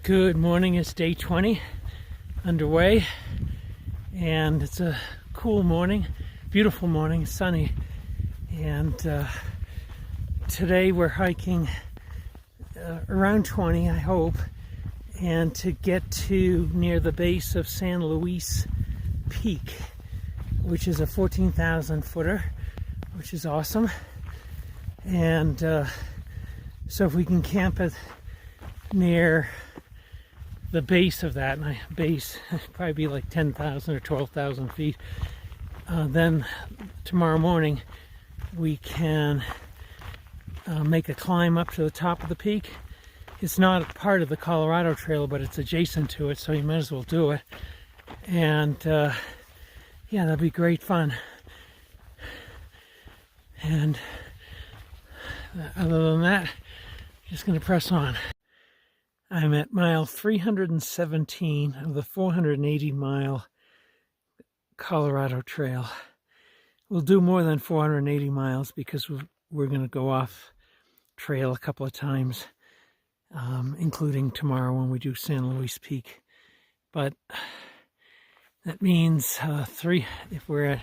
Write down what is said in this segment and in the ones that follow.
Good morning, it's day 20 underway, and it's a cool morning, beautiful morning, sunny, and today we're hiking around 20, I hope, and to get to near the base of San Luis Peak, which is a 14,000 footer, which is awesome. And so if we can camp it near the base of that, and base probably be like 10,000 or 12,000 feet, then tomorrow morning we can make a climb up to the top of the peak. It's not part of the Colorado Trail, but it's adjacent to it, so you might as well do it. And yeah, that'd be great fun. And other than that, just going to press on. I'm at mile 317 of the 480-mile Colorado Trail. We'll do more than 480 miles because we're going to go off trail a couple of times, including tomorrow when we do San Luis Peak. But that means if we're at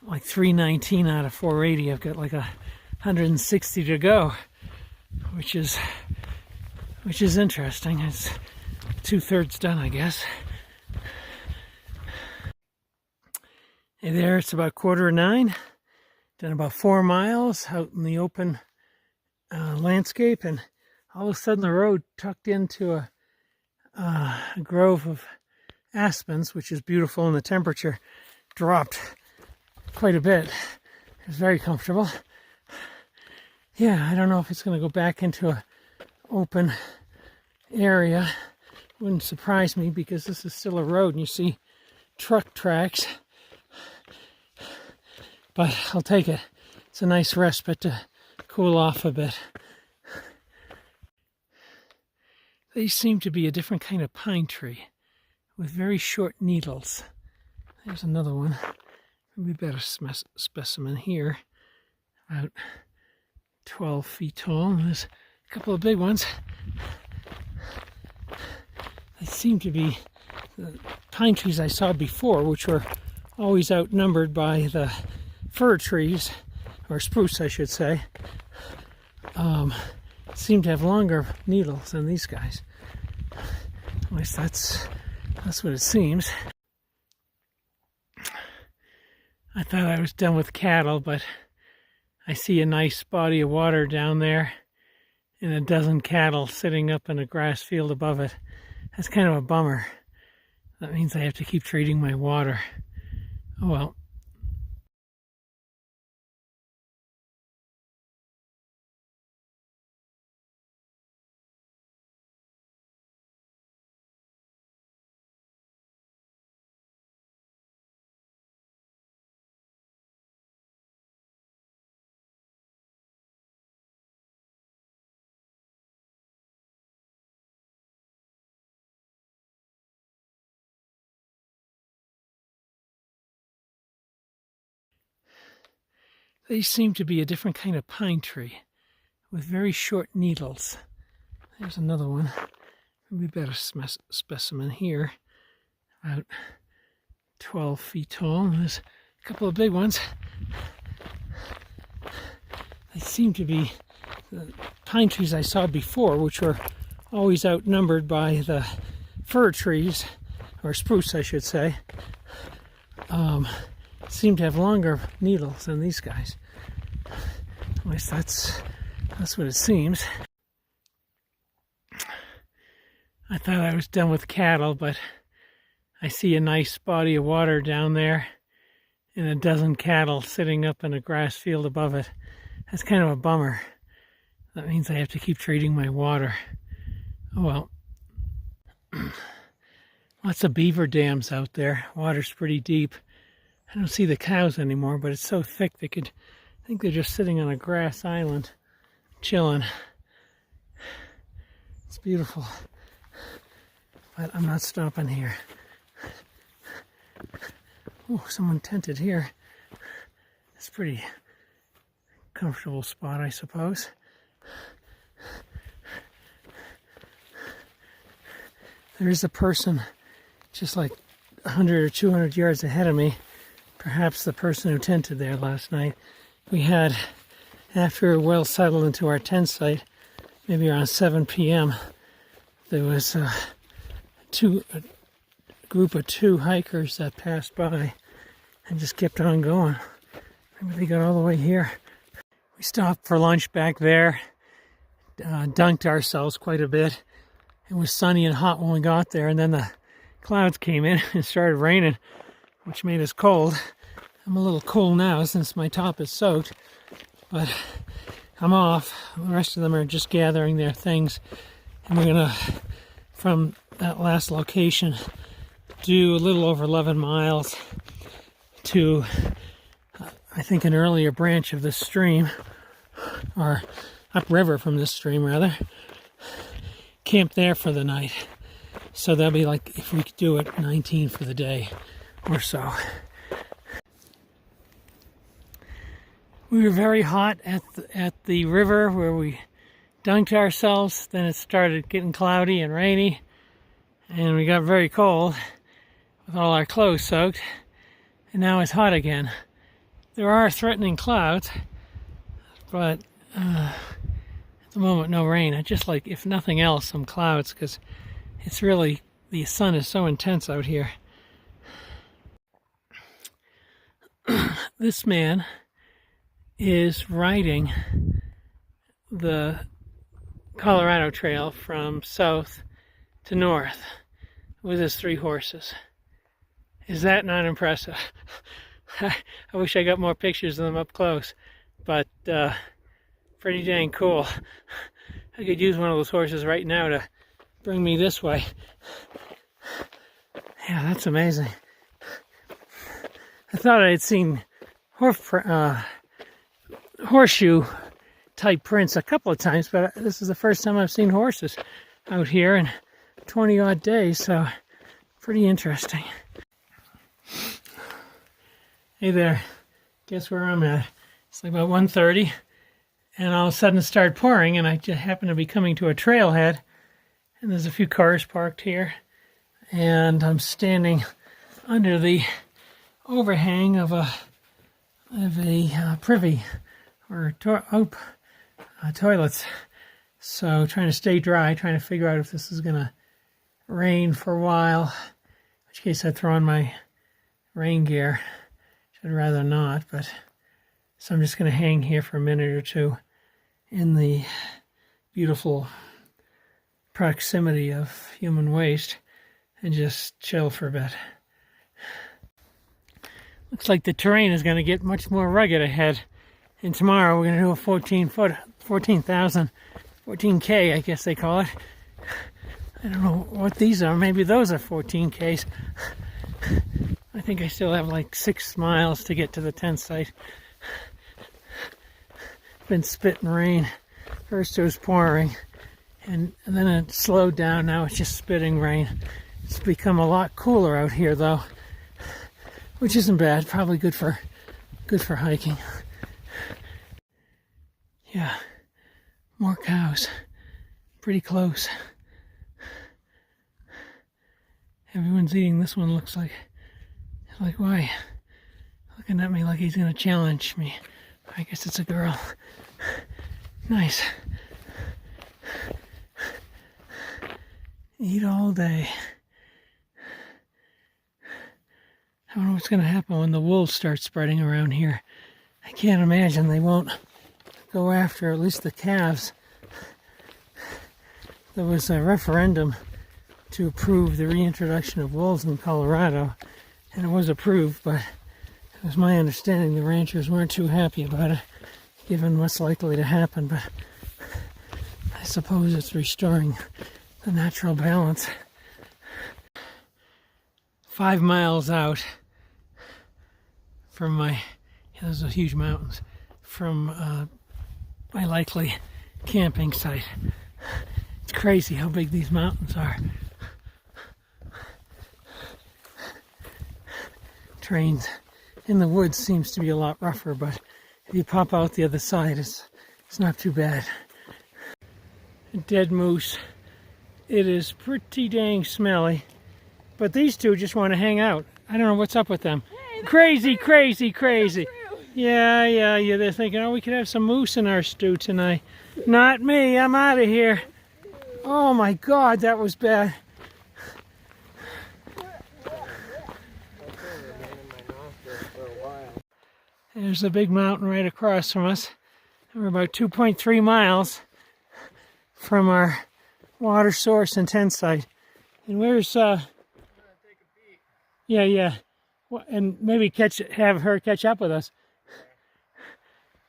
like 319 out of 480, I've got like 160 to go, which is interesting. It's 2/3 done, I guess. Hey there, it's about 8:45. Done about 4 miles out in the open landscape, and all of a sudden the road tucked into a grove of aspens, which is beautiful, and the temperature dropped quite a bit. It was very comfortable. Yeah, I don't know if it's going to go back into a open area. Wouldn't surprise me because this is still a road and you see truck tracks, but I'll take it. It's a nice respite to cool off a bit. These seem to be a different kind of pine tree with very short needles. There's another one, maybe better specimen here, about 12 feet tall. There's a couple of big ones. They seem to be the pine trees I saw before, which were always outnumbered by the fir trees, or spruce I should say, seem to have longer needles than these guys. At least that's what it seems. I thought I was done with cattle, but I see a nice body of water down there and a dozen cattle sitting up in a grass field above it. That's kind of a bummer. That means I have to keep trading my water. Oh well. These seem to be a different kind of pine tree with very short needles. There's another one, maybe better specimen here, about 12 feet tall. There's a couple of big ones. They seem to be the pine trees I saw before, which were always outnumbered by the fir trees, or spruce I should say, seem to have longer needles than these guys. At least that's what it seems. I thought I was done with cattle, but I see a nice body of water down there and a dozen cattle sitting up in a grass field above it. That's kind of a bummer. That means I have to keep trading my water. Oh well. Lots of beaver dams out there. Water's pretty deep. I don't see the cows anymore, but it's so thick I think they're just sitting on a grass island, chilling. It's beautiful. But I'm not stopping here. Oh, someone tented here. It's a pretty comfortable spot, I suppose. There is a person just like 100 or 200 yards ahead of me. Perhaps the person who tented there last night. We had, after we were well settled into our tent site, maybe around 7 p.m., there was a group of 2 hikers that passed by and just kept on going. Maybe they got all the way here. We stopped for lunch back there, dunked ourselves quite a bit. It was sunny and hot when we got there, and then the clouds came in and started raining, which made us cold. I'm a little cool now since my top is soaked, but I'm off. The rest of them are just gathering their things, and we're gonna, from that last location, do a little over 11 miles to, I think, an earlier branch of this stream, or upriver from this stream rather. Camp there for the night. So that'll be like, if we could do it, 19 for the day or so. We were very hot at the river where we dunked ourselves. Then it started getting cloudy and rainy, and we got very cold with all our clothes soaked. And now it's hot again. There are threatening clouds, but at the moment no rain. I just like, if nothing else, some clouds, because it's really, the sun is so intense out here. This man is riding the Colorado Trail from south to north with his 3 horses. Is that not impressive? I wish I got more pictures of them up close, but pretty dang cool. I could use one of those horses right now to bring me this way. Yeah, that's amazing. I thought I had seen horseshoe type prints a couple of times, but this is the first time I've seen horses out here in 20 odd days, so pretty interesting. Hey there, guess where I'm at? It's like about 1:30, and all of a sudden it started pouring, and I just happened to be coming to a trailhead, and there's a few cars parked here, and I'm standing under the overhang of a privy or toilets. So trying to stay dry, trying to figure out if this is gonna rain for a while, in which case I throw on my rain gear. Should rather not, but so I'm just gonna hang here for a minute or two in the beautiful proximity of human waste and just chill for a bit. Looks like the terrain is going to get much more rugged ahead. And tomorrow we're going to do a 14K, I guess they call it. I don't know what these are. Maybe those are 14Ks. I think I still have like 6 miles to get to the tent site. Been spitting rain. First it was pouring, and then it slowed down. Now it's just spitting rain. It's become a lot cooler out here though, which isn't bad. Probably good for hiking. Yeah, more cows. Pretty close. Everyone's eating this one, looks like. Like, why? Looking at me like he's gonna challenge me. I guess it's a girl. Nice. Eat all day. I don't know what's gonna happen when the wolves start spreading around here. I can't imagine they won't go after at least the calves. There was a referendum to approve the reintroduction of wolves in Colorado, and it was approved, but it was my understanding the ranchers weren't too happy about it, given what's likely to happen, but I suppose it's restoring the natural balance. 5 miles out from those are huge mountains, from my likely camping site. It's crazy how big these mountains are. terrain in the woods seems to be a lot rougher, but if you pop out the other side, it's not too bad. Dead moose. It is pretty dang smelly, but these two just want to hang out. I don't know what's up with them. Hey, crazy, crazy, crazy. Yeah. They're thinking, oh, we could have some moose in our stew tonight. Not me. I'm out of here. Oh my God, that was bad. There's a big mountain right across from us. We're about 2.3 miles from our water source and tent site. And where's yeah. Well, and maybe have her catch up with us.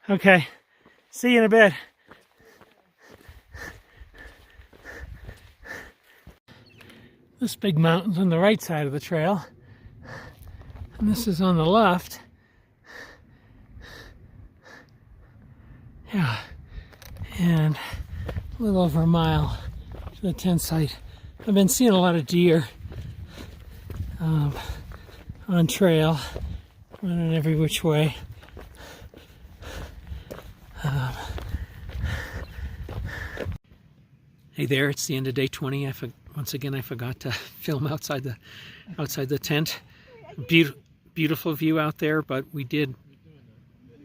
Okay. See you in a bit. This big mountain's on the right side of the trail, and this is on the left. Yeah, and a little over a mile to the tent site. I've been seeing a lot of deer on trail, running every which way. Hey there, it's the end of day 20. Once again, I forgot to film outside the tent. Beautiful view out there, but we did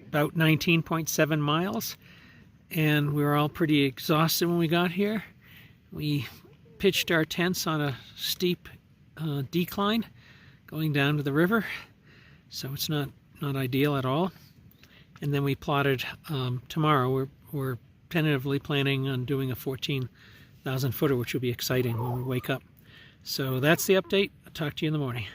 about 19.7 miles, and we were all pretty exhausted when we got here. We pitched our tents on a steep decline going down to the river, so it's not ideal at all. And then we plotted tomorrow. We're tentatively planning on doing a 14,000 footer, which will be exciting when we wake up. So that's the update. I'll talk to you in the morning.